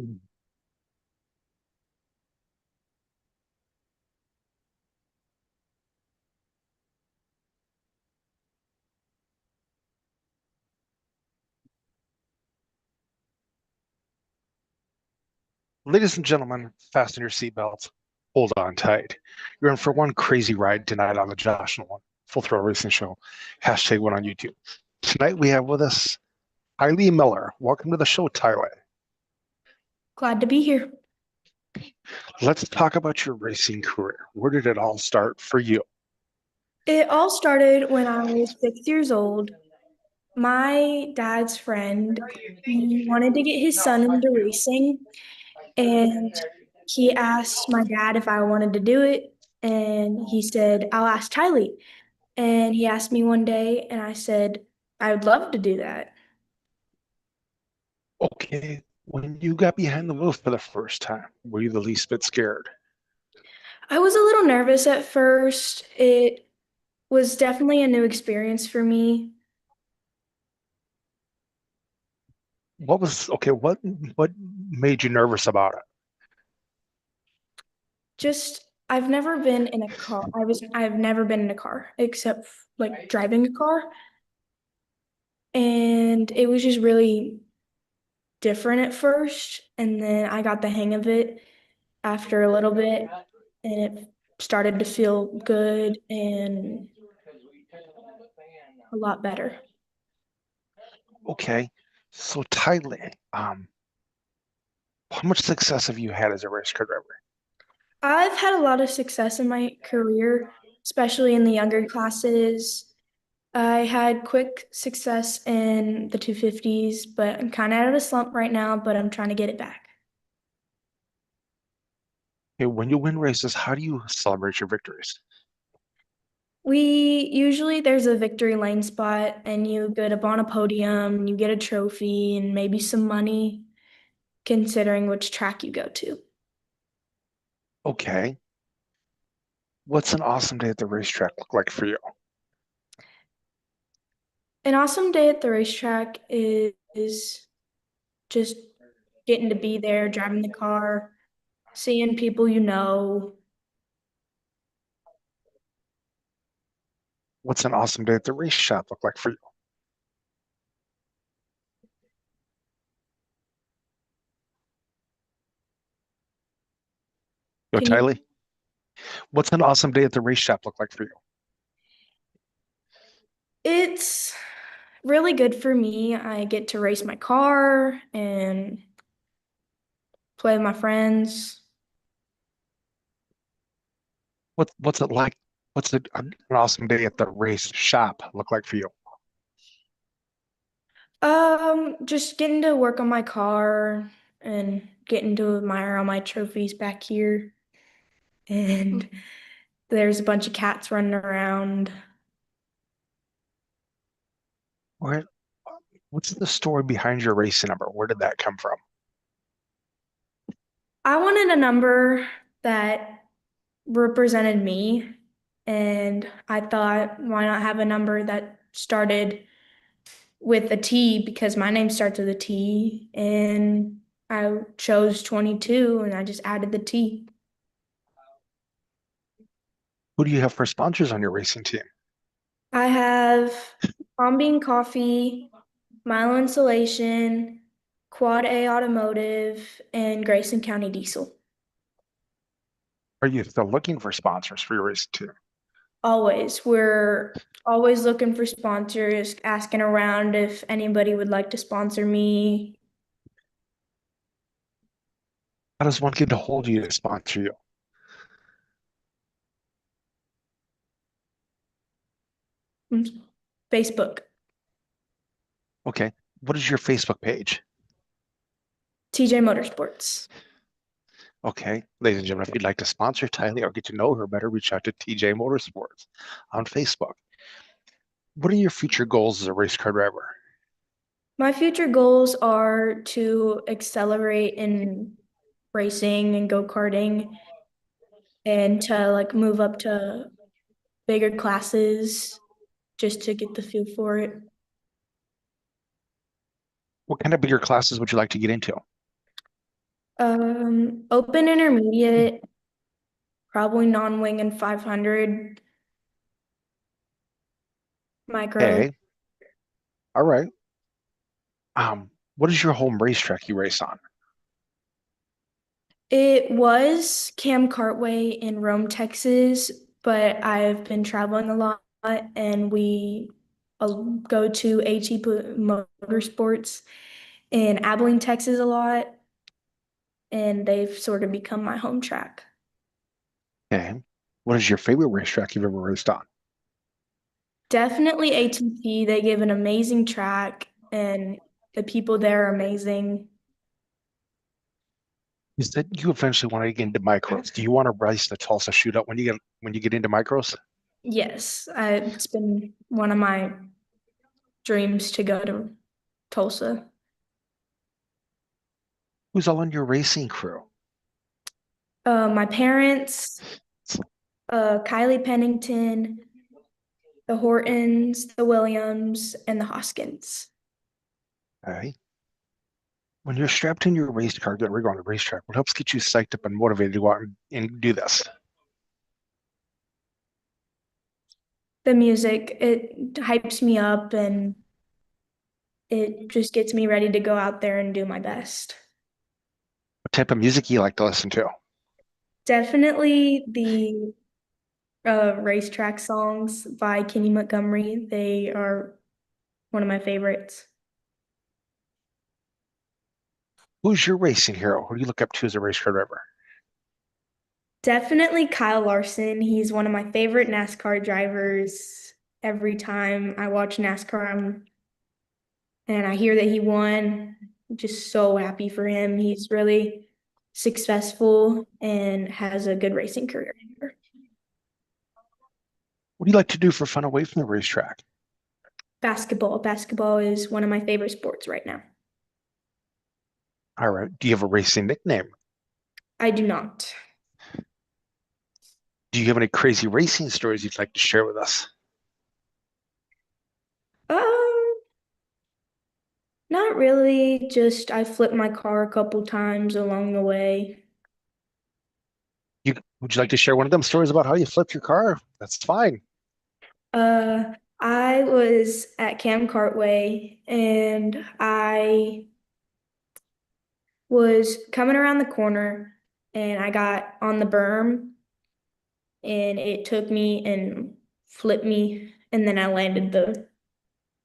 Mm. Ladies and gentlemen, fasten your seatbelts. Hold on tight. You're in for one crazy ride tonight on the Josh Nolan Full Thrill Racing Show. Hashtag one on YouTube. Tonight we have with us Tylee Miller. Welcome to the show, Tylee. Glad to be here. Let's talk about your racing career. Where did it all start for you? It all started when I was 6 years old. My dad's friend, he wanted to get his son into racing, and he asked my dad if I wanted to do it. And he said, I'll ask Tylee. And he asked me one day, and I said, I would love to do that. Okay, when you got behind the wheel for the first time, were you the least bit scared? I was a little nervous at first. It was definitely a new experience for me. What made you nervous about it? Just I've never been in a car. I've never been in a car except like driving a car. And it was just really different at first. And then I got the hang of it after a little bit and it started to feel good and a lot better. Okay, so Tylee, how much success have you had as a race car driver? I've had a lot of success in my career, especially in the younger classes. I had quick success in the 250s, but I'm kind of out of a slump right now, but I'm trying to get it back. Okay, when you win races, how do you celebrate your victories? We usually there's a victory lane spot and you get up on a podium, you get a trophy and maybe some money, considering which track you go to. Okay, what's an awesome day at the racetrack look like for you? An awesome day at the racetrack is just getting to be there, driving the car, seeing people you know. What's an awesome day at the race shop look like for you? Yo, Can you? Tylee, what's an awesome day at the race shop look like for you? It's really good for me. I get to race my car and play with my friends. What's it like? An awesome day at the race shop look like for you? Just getting to work on my car and getting to admire all my trophies back here. And there's a bunch of cats running around. Where, what's the story behind your racing number? Where did that come from? I wanted a number that represented me, and I thought, why not have a number that started with a T because my name starts with a T, and I chose 22 and I just added the T. Who do you have for sponsors on your racing team? I have Palm Bean Coffee, Milo Insulation, Quad A Automotive, and Grayson County Diesel. Are you still looking for sponsors for your racing team? Always. We're always looking for sponsors, asking around if anybody would like to sponsor me. How does one get a hold of you to sponsor you? Facebook, Okay, what is your Facebook page? TJ Motorsports. Okay, ladies and gentlemen, if you'd like to sponsor Tylee or get to know her better, reach out to TJ Motorsports on Facebook. What are your future goals as a race car driver? My future goals are to accelerate in racing and go-karting and to like move up to bigger classes just to get the feel for it. What kind of bigger classes would you like to get into? Open intermediate, probably non-wing and 500 micro. Okay. All right. What is your home racetrack you race on? It was Cam Cartway in Rome, Texas, but I've been traveling a lot and we go to AT Motorsports in Abilene, Texas a lot, and they've sort of become my home track. Okay. What is your favorite racetrack you've ever raced on? Definitely ATP. They give an amazing track and the people there are amazing. You said you eventually want to get into micros. Do you want to race the Tulsa shootout when you get into micros? Yes, it's been one of my dreams to go to Tulsa. Who's all on your racing crew? My parents, Kylie Pennington, the Hortons, the Williams, and the Hoskins. Okay. When you're strapped in your race car, get rig on the racetrack, what helps get you psyched up and motivated to go out and do this? The music, it hypes me up and it just gets me ready to go out there and do my best. What type of music you like to listen to? Definitely the racetrack songs by Kenny Montgomery. They are one of my favorites. Who's your racing hero? Who do you look up to as a race car driver? Definitely Kyle Larson. He's one of my favorite NASCAR drivers. Every time I watch NASCAR, and I hear that he won, I'm just so happy for him. He's really successful and has a good racing career. What do you like to do for fun away from the racetrack? Basketball. Basketball is one of my favorite sports right now. All right. Do you have a racing nickname? I do not. Do you have any crazy racing stories you'd like to share with us? Um, Not really. Just I flipped my car a couple times along the way. Would you like to share one of them stories about how you flipped your car? That's fine. I was at Cam Cartway and I was coming around the corner and I got on the berm and it took me and flipped me and then I landed the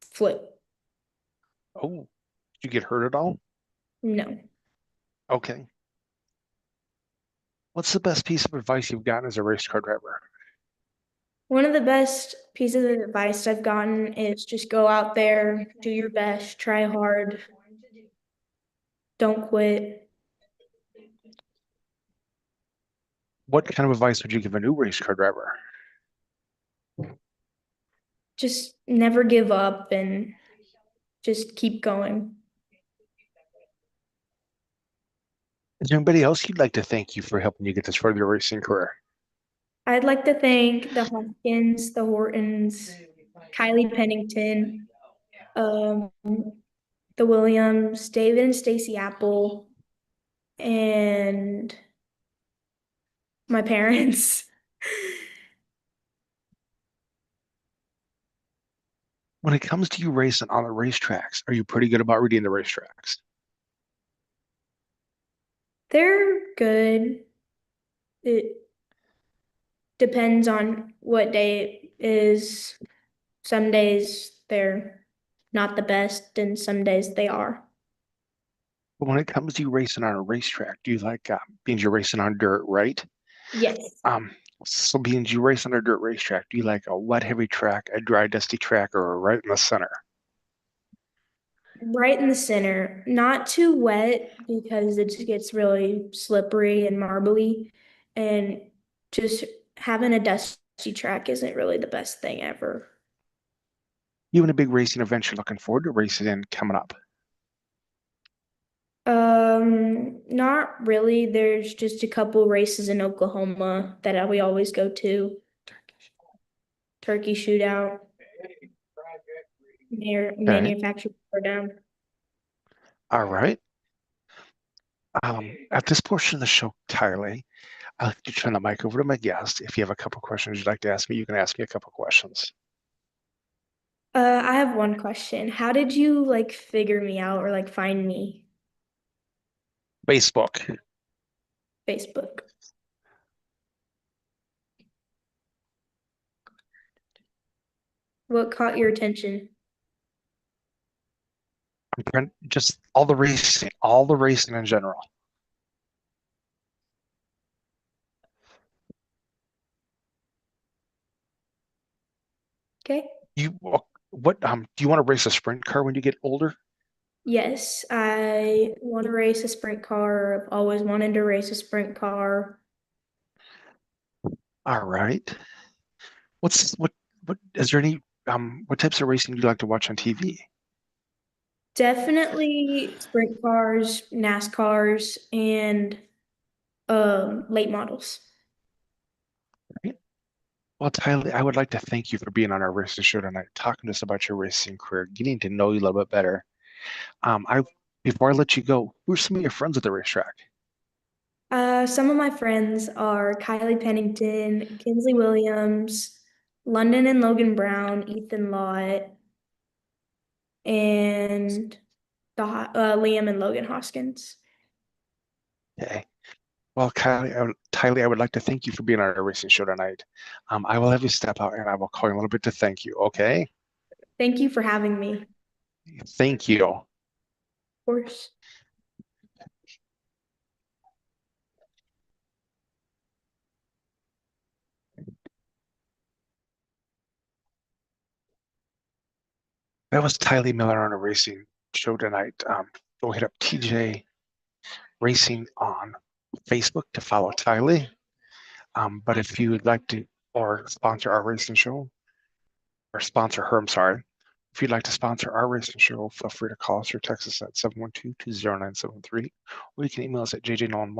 flip. Oh, did you get hurt at all? No. Okay. What's the best piece of advice you've gotten as a race car driver? One of the best pieces of advice I've gotten is just go out there, do your best, try hard, don't quit. What kind of advice would you give a new race car driver? Just never give up and just keep going. Is there anybody else you'd like to thank you for helping you get this far in your racing career? I'd like to thank the Hoskins, the Hortons, Kylie Pennington, um, the Williams, David and Stacy Apple, and my parents. When it comes to you racing on the racetracks, are you pretty good about reading the racetracks? They're good. It depends on what day it is. Some days they're not the best, and some days they are. But when it comes to you racing on a racetrack, do you like being you're racing on dirt, right? Yes. Um, so being you race on a dirt racetrack, do you like a wet, heavy track, a dry, dusty track, or right in the center? Right in the center, not too wet because it just gets really slippery and marbly, and just having a dusty track isn't really the best thing ever. You have a big racing event you're looking forward to racing in coming up. Not really. There's just a couple races in Oklahoma that we always go to. Turkey shootout, Okay. manufactured down. All right. At this portion of the show, Tylee, I'd like to turn the mic over to my guest. If you have a couple questions you'd like to ask me, you can ask me a couple questions. I have one question. How did you like figure me out or like find me? Facebook. Facebook. What caught your attention? Just all the racing in general. Okay. You what do you want to race a sprint car when you get older? Yes, I want to race a sprint car. I've always wanted to race a sprint car. All right. What's what is there any what types of racing do you like to watch on TV? Definitely sprint cars, NASCARs, and late models. Right? Well, Tyler, I would like to thank you for being on our racing show tonight, talking to us about your racing career, getting to know you a little bit better. I before I let you go, who are some of your friends at the racetrack? Some of my friends are Kylie Pennington, Kinsley Williams, London and Logan Brown, Ethan Lott, and Liam and Logan Hoskins. Okay. Well, Tylee, I would like to thank you for being on our racing show tonight. I will have you step out and I will call you in a little bit to thank you. Okay? Thank you for having me. Of Thank you. course. That was Tylee Miller on a racing show tonight. Go hit up TJ Racing on Facebook to follow Tylee. But if you would like to or sponsor our racing show, or sponsor her, I'm sorry. If you'd like to sponsor our racing show, feel free to call us or text us at 712-20973, or you can email us at jjnolan1